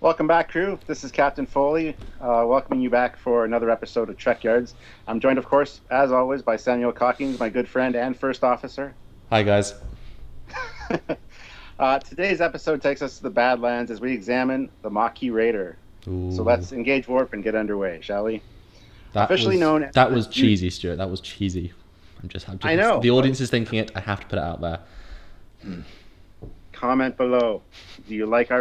Welcome back, crew. This is Captain Foley, welcoming you back for another episode of Trekyards. I'm joined, of course, as always, by Samuel Cockings, my good friend and first officer. Hi, guys. Today's episode takes us to the Badlands as we examine the Maquis Raider. Ooh. So let's engage warp and get underway, shall we? That was cheesy, Stuart. That was cheesy. I know. The audience is thinking it. I have to put it out there. Comment below. Do you like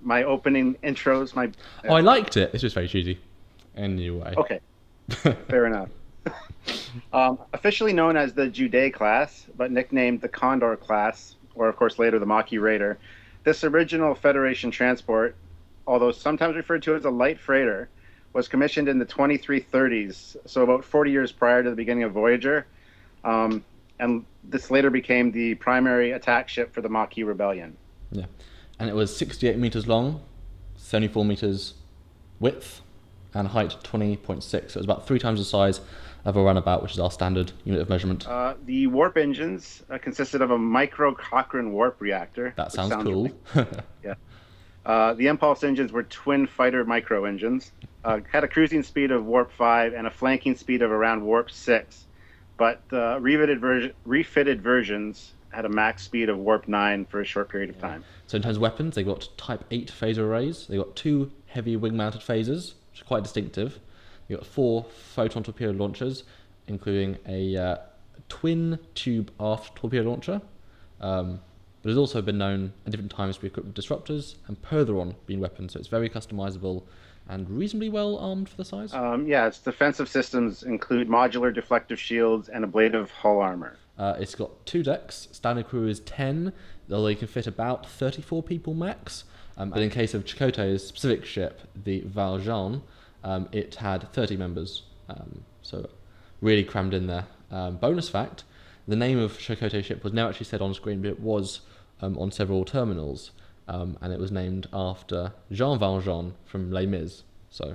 my opening intros? I liked it. It's just very cheesy. Anyway. Okay. Fair enough. Officially known as the Jude class, but nicknamed the Condor class, or of course later the Maquis Raider, this original Federation transport, although sometimes referred to as a light freighter, was commissioned in the 2330s, so about 40 years prior to the beginning of Voyager, and this later became the primary attack ship for the Maquis Rebellion. Yeah, and it was 68 meters long, 74 meters width, and height 20.6. So it was about 3 times the size of a runabout, which is our standard unit of measurement. The warp engines consisted of a micro Cochrane warp reactor. That sounds cool. Really, yeah. The impulse engines were twin fighter micro engines. Had a cruising speed of warp 5 and a flanking speed of around warp 6. But refitted versions had a max speed of warp 9 for a short period of time. So in terms of weapons, they got Type 8 phaser arrays. They got 2 heavy wing-mounted phasers, which are quite distinctive. You got 4 photon torpedo launchers, including a twin tube aft torpedo launcher. But has also been known at different times to be equipped with disruptors and Pertheron being weapons, so it's very customizable and reasonably well armed for the size. Its defensive systems include modular deflective shields and ablative hull armor. It's got 2 decks. Standard crew is 10, although you can fit about 34 people max. But in case of Chakotay's specific ship, the Valjean, it had 30 members, so really crammed in there. Bonus fact, the name of Chakotay's ship was never actually said on screen, but it was on several terminals, and it was named after Jean Valjean from Les Mis, so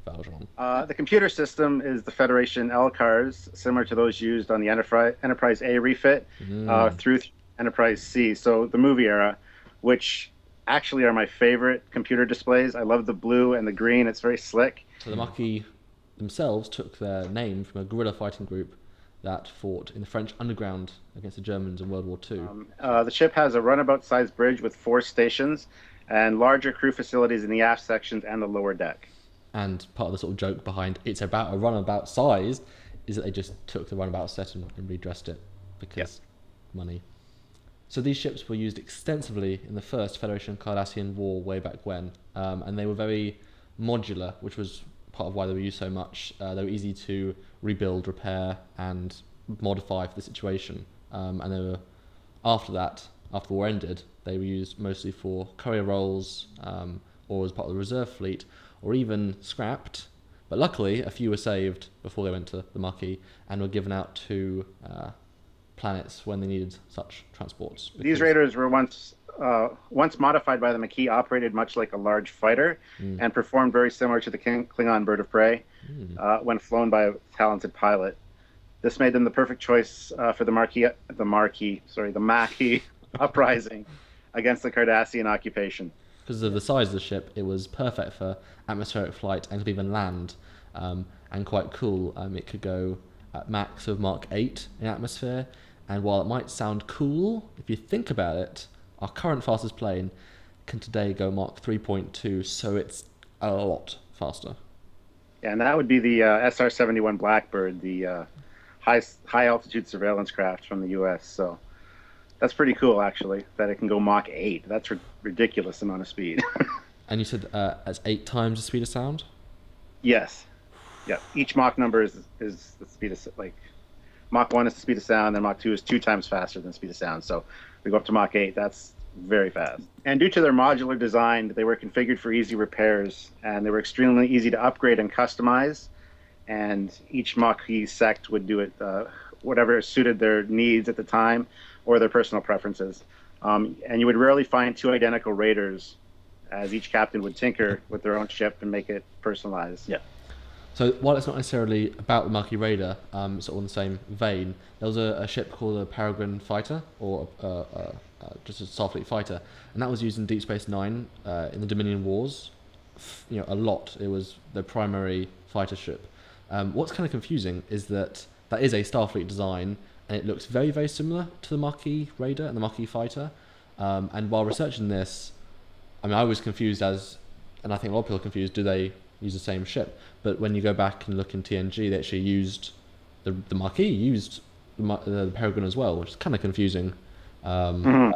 Valjean. The computer system is the Federation LCARS, similar to those used on the Enterprise A refit through Enterprise C, so the movie era, which actually are my favorite computer displays. I love the blue and the green. It's very slick. So the Maquis themselves took their name from a guerrilla fighting group that fought in the French underground against the Germans in World War II. The ship has a runabout-sized bridge with 4 stations and larger crew facilities in the aft sections and the lower deck. And part of the sort of joke behind it's about a runabout size is that they just took the runabout set and redressed it because money. So these ships were used extensively in the first Federation Cardassian War way back when, and they were very modular, which was part of why they were used so much. They were easy to rebuild, repair, and modify for the situation. And they were, after the war ended, they were used mostly for courier roles, or as part of the reserve fleet, or even scrapped. But luckily, a few were saved before they went to the Maquis and were given out to planets when they needed such transports. These raiders were once modified by the Maquis, operated much like a large fighter, and performed very similar to the Klingon bird of prey when flown by a talented pilot. This made them the perfect choice for the Maquis uprising against the Cardassian occupation. Because of the size of the ship, it was perfect for atmospheric flight and could even land, and quite cool. It could go at max of Mach 8 in atmosphere, and while it might sound cool, if you think about it, our current fastest plane can today go Mach 3.2, so it's a lot faster. Yeah, and that would be the SR-71 Blackbird, the high-altitude surveillance craft from the U.S., so that's pretty cool, actually, that it can go Mach 8. That's a ridiculous amount of speed. And you said that's 8 times the speed of sound? Yes. Yeah, each Mach number is the speed of, Mach 1 is the speed of sound, and Mach 2 is 2 times faster than the speed of sound. So we go up to Mach 8, that's very fast. And due to their modular design, they were configured for easy repairs, and they were extremely easy to upgrade and customize. And each Maquis sect would do it whatever suited their needs at the time or their personal preferences. And you would rarely find 2 identical raiders, as each captain would tinker with their own ship and make it personalized. Yeah. So while it's not necessarily about the Maquis Raider, it's all in the same vein. There was a ship called a Peregrine Fighter, or just a Starfleet fighter, and that was used in Deep Space Nine in the Dominion Wars. A lot. It was the primary fighter ship. What's kind of confusing is that is a Starfleet design, and it looks very, very similar to the Maquis Raider and the Maquis Fighter. And while researching this, I was confused and I think a lot of people are confused, do they use the same ship? But when you go back and look in TNG, they actually used, the Maquis used the Peregrine as well, which is kind of confusing. Yeah,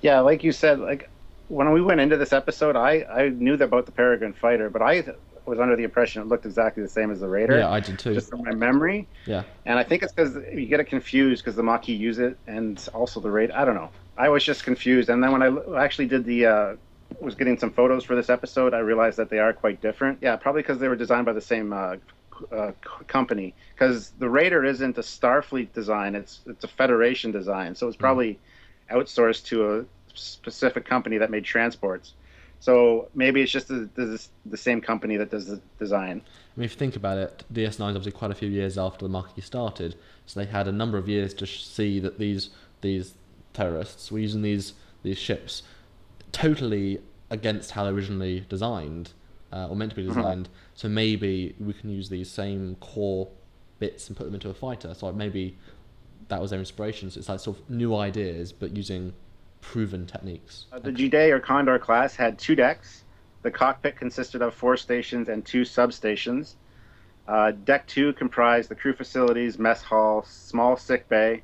like you said, like when we went into this episode, I knew about the Peregrine Fighter, but I was under the impression it looked exactly the same as the Raider. Yeah, I did too. Just from my memory. Yeah. And I think it's because you get it confused because the Maquis use it and also the Raider. I don't know. I was just confused. And then when I actually did was getting some photos for this episode, I realized that they are quite different. Yeah, probably because they were designed by the same company. Because the Raider isn't a Starfleet design; it's a Federation design. So it's probably outsourced to a specific company that made transports. So maybe it's just the same company that does the design. If you think about it, DS9 is obviously quite a few years after the Maquis started, so they had a number of years to see that these terrorists were using these ships totally against how they originally designed, or meant to be designed. So maybe we can use these same core bits and put them into a fighter. So maybe that was their inspiration. So it's like sort of new ideas, but using proven techniques. The Jide or Condor class had 2 decks. The cockpit consisted of 4 stations and 2 substations. Deck 2 comprised the crew facilities, mess hall, small sick bay,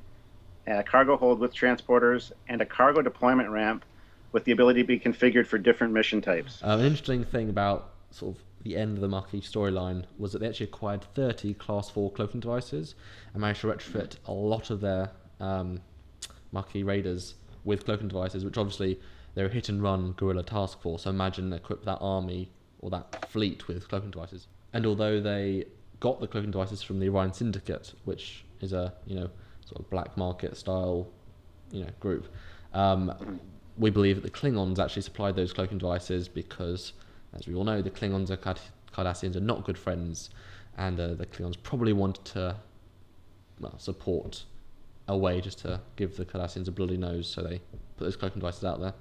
a cargo hold with transporters, and a cargo deployment ramp with the ability to be configured for different mission types. An interesting thing about sort of the end of the Maquis storyline was that they actually acquired 30 Class 4 cloaking devices and managed to retrofit a lot of their Maquis Raiders with cloaking devices, which obviously they're a hit-and-run guerrilla task force. So imagine equip that army or that fleet with cloaking devices. And although they got the cloaking devices from the Orion Syndicate, which is a sort of black market style group, we believe that the Klingons actually supplied those cloaking devices because, as we all know, the Klingons and Cardassians are not good friends, and the Klingons probably wanted to support a way just to give the Cardassians a bloody nose, so they put those cloaking devices out there.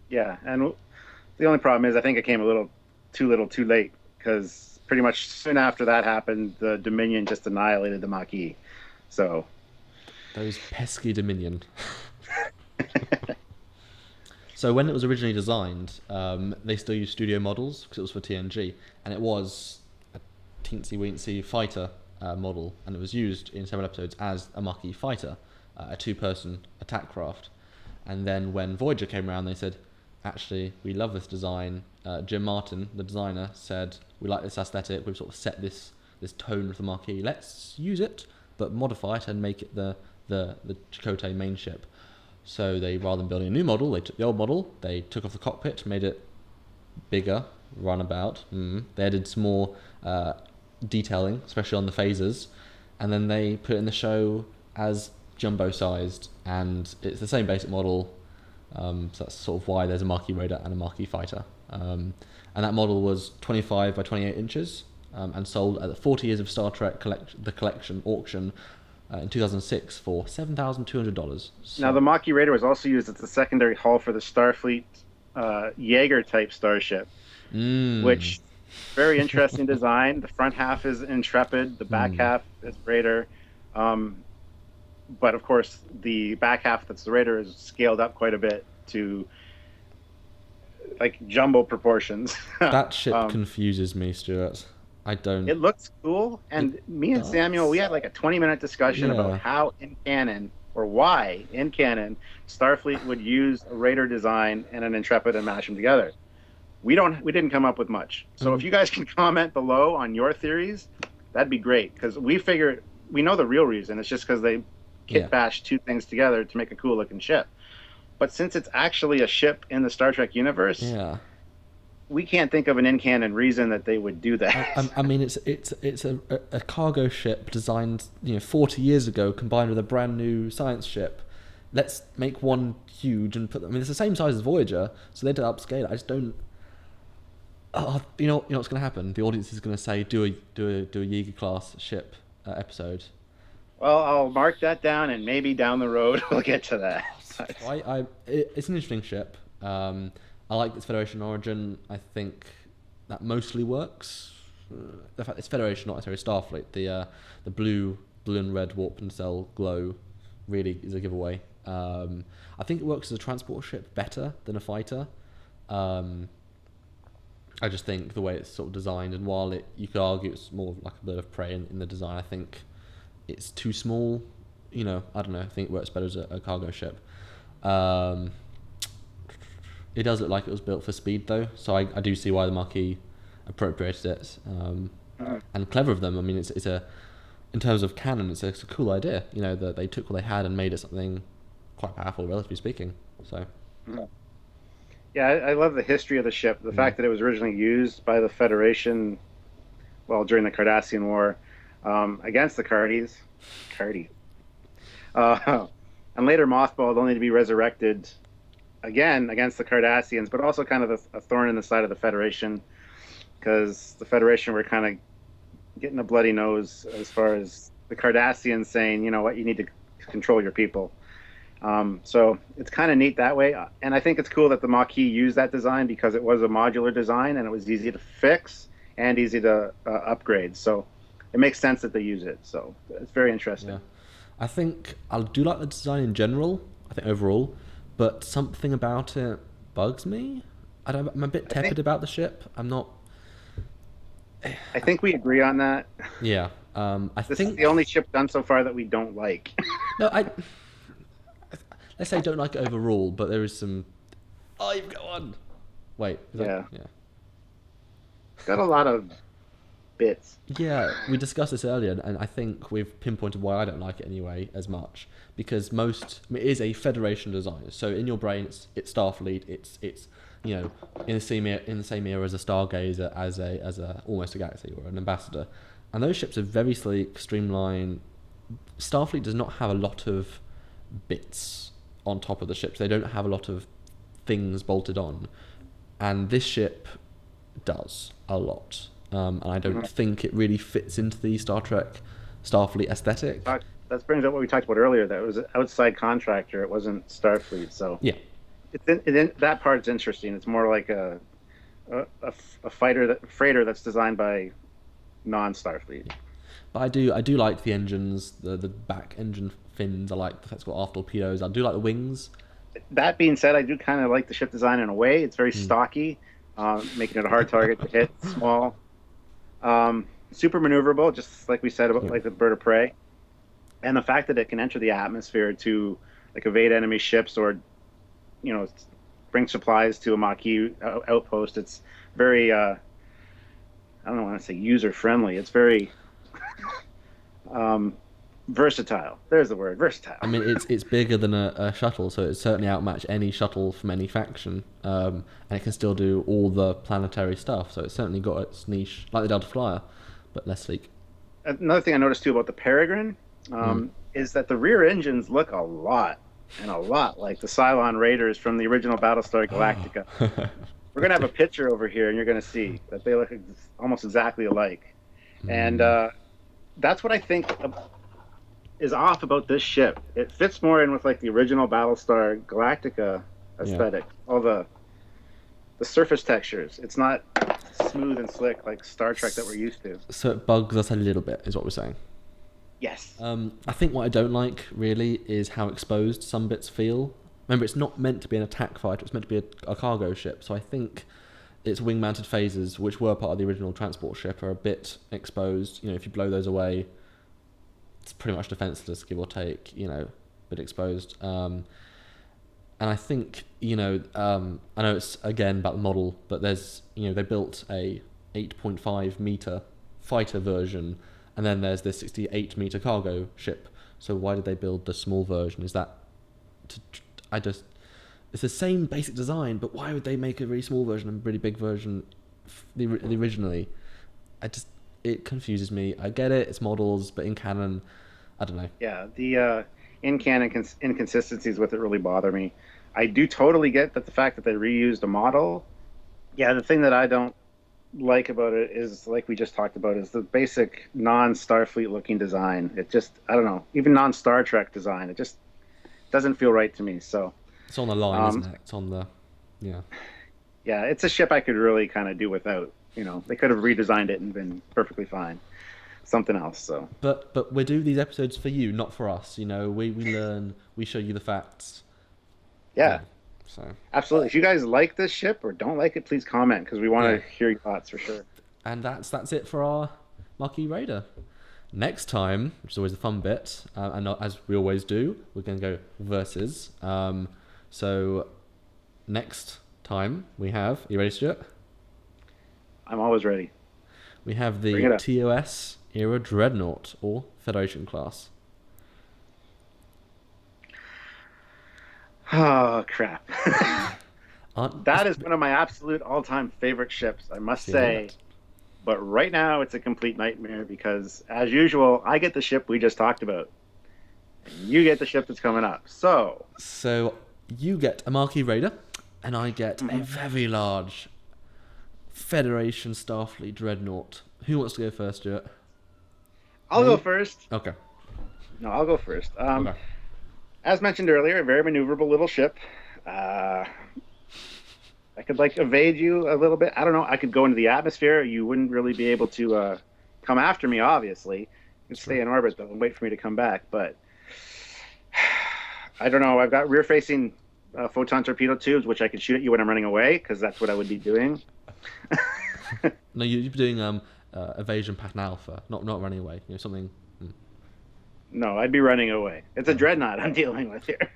Yeah, and the only problem is I think it came a little too late, because pretty much soon after that happened, the Dominion just annihilated the Maquis. So those pesky Dominion. So when it was originally designed, they still used studio models because it was for TNG, and it was a teensy-weensy fighter model, and it was used in several episodes as a Maquis fighter, a 2-person attack craft. And then when Voyager came around, they said, actually, we love this design. Jim Martin, the designer, said, we like this aesthetic, we've sort of set this tone with the Maquis, let's use it, but modify it and make it the Chakotay main ship. So they, rather than building a new model, they took the old model, they took off the cockpit, made it bigger, runabout. They added some more detailing, especially on the phasers, and then they put it in the show as jumbo-sized, and it's the same basic model. So that's sort of why there's a Maquis Raider and a Maquis Fighter. And that model was 25 by 28 inches, and sold at the 40 Years of Star Trek collection auction in 2006 for $7,200. So, now the Maquis Raider was also used as the secondary hull for the Starfleet Jaeger type starship, which very interesting design. The front half is Intrepid, the back half is Raider, but of course the back half that's the Raider is scaled up quite a bit to like jumbo proportions. That ship confuses me, Stuart. I don't. It looks cool, and me and Samuel, we had like a 20-minute discussion about how in canon, or why in canon, Starfleet would use a Raider design and an Intrepid and mash them together. We didn't come up with much. So if you guys can comment below on your theories, that'd be great, because we know the real reason. It's just because they kit bashed 2 things together to make a cool looking ship. But since it's actually a ship in the Star Trek universe, we can't think of an in-canon reason that they would do that. I mean, it's a cargo ship designed 40 years ago, combined with a brand new science ship. Let's make one huge and put them. I mean, it's the same size as Voyager, so they had to upscale it. I just don't. You know what's going to happen? The audience is going to say, do a Jaeger class ship episode. Well, I'll mark that down, and maybe down the road we'll get to that. It's an interesting ship. I like its Federation origin. I think that mostly works. The fact it's Federation, not necessarily Starfleet. The blue and red warp and cell glow really is a giveaway. I think it works as a transport ship better than a fighter. I just think the way it's sort of designed, and while you could argue it's more like a bird of prey in the design, I think it's too small. I don't know. I think it works better as a cargo ship. It does look like it was built for speed, though, so I do see why the Maquis appropriated it. And clever of them. I mean, it's in terms of canon, it's a cool idea. That they took what they had and made it something quite powerful, relatively speaking. So. Yeah, I love the history of the ship. The fact that it was originally used by the Federation, during the Cardassian War, against the Cardies, and later mothballed, only to be resurrected again against the Cardassians, but also kind of a thorn in the side of the Federation, because the Federation were kind of getting a bloody nose as far as the Cardassians saying, you know what, you need to control your people. So it's kind of neat that way. And I think it's cool that the Maquis used that design because it was a modular design and it was easy to fix and easy to upgrade. So it makes sense that they use it. So it's very interesting. Yeah. I think I do like the design in general, I think overall, but something about it bugs me. I'm a bit tepid about the ship. I'm not... I think we agree on that. Yeah. This is the only ship done so far that we don't like. No, let's say I don't like it overall, but there is some... Oh, you've got one! Wait. Yeah. Got a lot of bits. Yeah, we discussed this earlier, and I think we've pinpointed why I don't like it anyway as much. Because it is a Federation design. So in your brain, it's Starfleet. It's in the same era as a Stargazer, as a almost a galaxy or an ambassador, and those ships are very sleek, streamlined. Starfleet does not have a lot of bits on top of the ships. They don't have a lot of things bolted on, and this ship does a lot. And I don't think it really fits into the Star Trek, Starfleet aesthetic. That brings up what we talked about earlier. That it was an outside contractor. It wasn't Starfleet. So yeah, that part's interesting. It's more like a freighter that's designed by non-Starfleet. But I do like the engines, the back engine fins. I like the fact it's got aft torpedoes. I do like the wings. That being said, I do kind of like the ship design in a way. It's very stocky, making it a hard target to hit. Small, super maneuverable, just like we said about like the bird of prey, and the fact that it can enter the atmosphere to like evade enemy ships or, bring supplies to a Maquis outpost. It's very, I don't want to say user friendly. It's very versatile. There's the word, versatile. I mean, it's bigger than a shuttle, so it's certainly outmatch any shuttle from any faction, and it can still do all the planetary stuff. So it's certainly got its niche, like the Delta Flyer, but less sleek. Another thing I noticed too about the Peregrine is that the rear engines look a lot like the Cylon Raiders from the original Battlestar Galactica. We're gonna have a picture over here, and you're gonna see that they look almost exactly alike. And that's what I think is off about this ship. It fits more in with like the original Battlestar Galactica aesthetic. All the surface textures. It's not smooth and slick like Star Trek that we're used to. So it bugs us a little bit, is what we're saying. Yes. I think what I don't like really is how exposed some bits feel. Remember, it's not meant to be an attack fighter. It's meant to be a cargo ship. So I think its wing-mounted phasers, which were part of the original transport ship, are a bit exposed. If you blow those away, it's pretty much defenseless, give or take. A bit exposed. And I think I know it's again about the model, but there's they built a 8.5 meter fighter version, and then there's this 68 meter cargo ship. So why did they build the small version? Is that it's the same basic design, but why would they make a really small version and a really big version originally? It confuses me. I get it, it's models, but in canon, I don't know. Yeah, the in-canon inconsistencies with it really bother me. I do totally get that the fact that they reused a model. Yeah, the thing that I don't like about it is, like we just talked about, is the basic non-Starfleet looking design. It just, I don't know, even non-Star Trek design, it just doesn't feel right to me. So It's on the line, isn't it? It's on the, yeah. yeah, it's a ship I could really kind of do without. You know, they could have redesigned it and been perfectly fine. Something else. So, But we do these episodes for you, not for us. You know, we learn, we show you the facts. yeah, So, absolutely. If you guys like this ship or don't like it, please comment because we want to hear your thoughts for sure. and that's it for our Maquis Raider. Next time, which is always the fun bit, and as we always do, we're going to go versus. So next time we have, you ready, Stuart? I'm always ready. We have Bring the it up. TOS era Dreadnought or Federation class. Oh crap! Aren't- That is one of my absolute all-time favorite ships, I must See say. that? But right now, it's a complete nightmare because, as usual, I get the ship we just talked about. And you get the ship that's coming up. So, So you get a Maquis Raider, and I get a very large Federation Starfleet Dreadnought. Who wants to go first, Stuart? I'll go first. Okay. No, I'll go first. Okay. As mentioned earlier, a very maneuverable little ship. I could evade you a little bit. I don't know. I could go into the atmosphere. You wouldn't really be able to come after me. Obviously, you could stay in orbit though and wait for me to come back. But I don't know. I've got rear-facing photon torpedo tubes, which I could shoot at you when I'm running away, because that's what I would be doing. No, you're doing evasion pattern alpha, not running away. You know, something. No, I'd be running away. It's a dreadnought I'm dealing with here.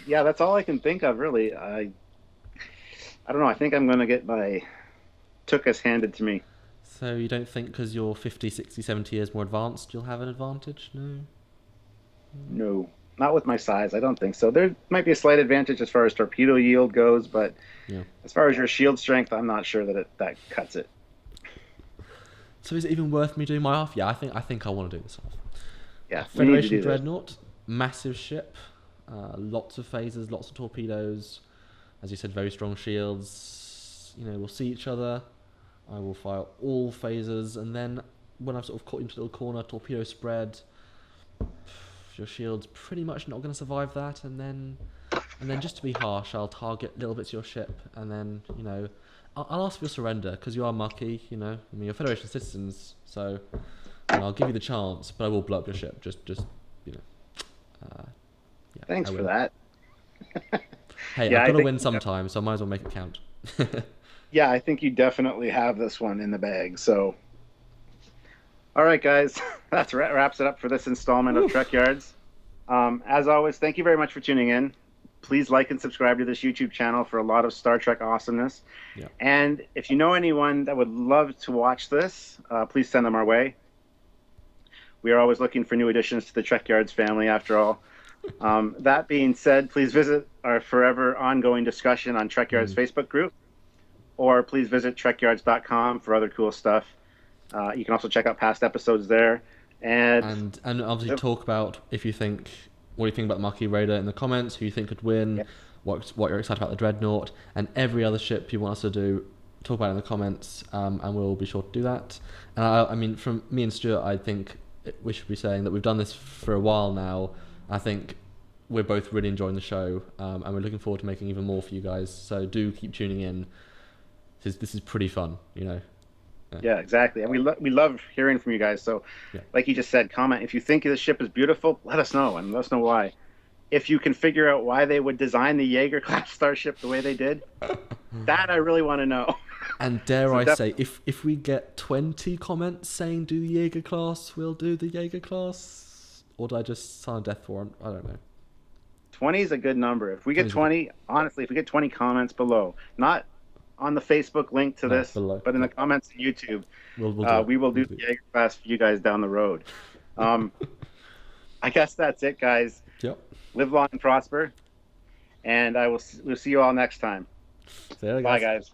Yeah, that's all I can think of, really. I don't know. I think I'm going to get my Tookus handed to me. So you don't think because you're 50, 60, 70 years more advanced, you'll have an advantage? No. No, not with my size. I don't think so. There might be a slight advantage as far as torpedo yield goes, but Yeah. as far as your shield strength, I'm not sure that cuts it. So is it even worth me doing my off? Yeah, I think I want to do this off. Yeah, we need to Federation do this. Dreadnought, massive ship, lots of phasers, lots of torpedoes. As you said, very strong shields. You know, we'll see each other. I will fire all phasers, and then when I've sort of caught you into a little corner, torpedo spread. Your shield's pretty much not going to survive that, and then just to be harsh, I'll target little bits of your ship, and then I'll ask for your surrender because you are Maquis. You know, I mean, you're Federation citizens, so I'll give you the chance, but I will blow up your ship. Just yeah. Thanks I for will. that. Hey, Yeah, I've I got to think- win sometime, so I might as well make it count. Yeah, I think you definitely have this one in the bag. So, all right, guys, that wraps it up for this installment of Trekyards. As always, thank you very much for tuning in. Please like and subscribe to this YouTube channel for a lot of Star Trek awesomeness. Yeah. And if you know anyone that would love to watch this, please send them our way. We are always looking for new additions to the Trekyards family, after all. That being said, please visit our forever ongoing discussion on Trekyards Facebook group, or please visit trekyards.com for other cool stuff. You can also check out past episodes there. And obviously talk about what you think about the Maquis Raider in the comments, who you think could win, what you're excited about the Dreadnought, and every other ship you want us to do, talk about it in the comments, and we'll be sure to do that. And I mean, from me and Stuart, I think we should be saying that we've done this for a while now. I think we're both really enjoying the show, and we're looking forward to making even more for you guys. So do keep tuning in. This is pretty fun, you know. Yeah, exactly. And we love hearing from you guys. So, like you just said, comment. If you think the ship is beautiful, let us know, and let us know why. If you can figure out why they would design the Jaeger class starship the way they did, that I really want to know. And dare I say, if we get 20 comments saying do the Jaeger class, we'll do the Jaeger class. Or did I just sign a death warrant? I don't know. 20 is a good number. If we get 20, honestly, if we get 20 comments below, not on the Facebook link to this, below. but in the comments on YouTube, we will do the it. Jaeger class for you guys down the road. I guess that's it, guys. Yep. Live long and prosper, and we'll see you all next time. See you, Bye, guys.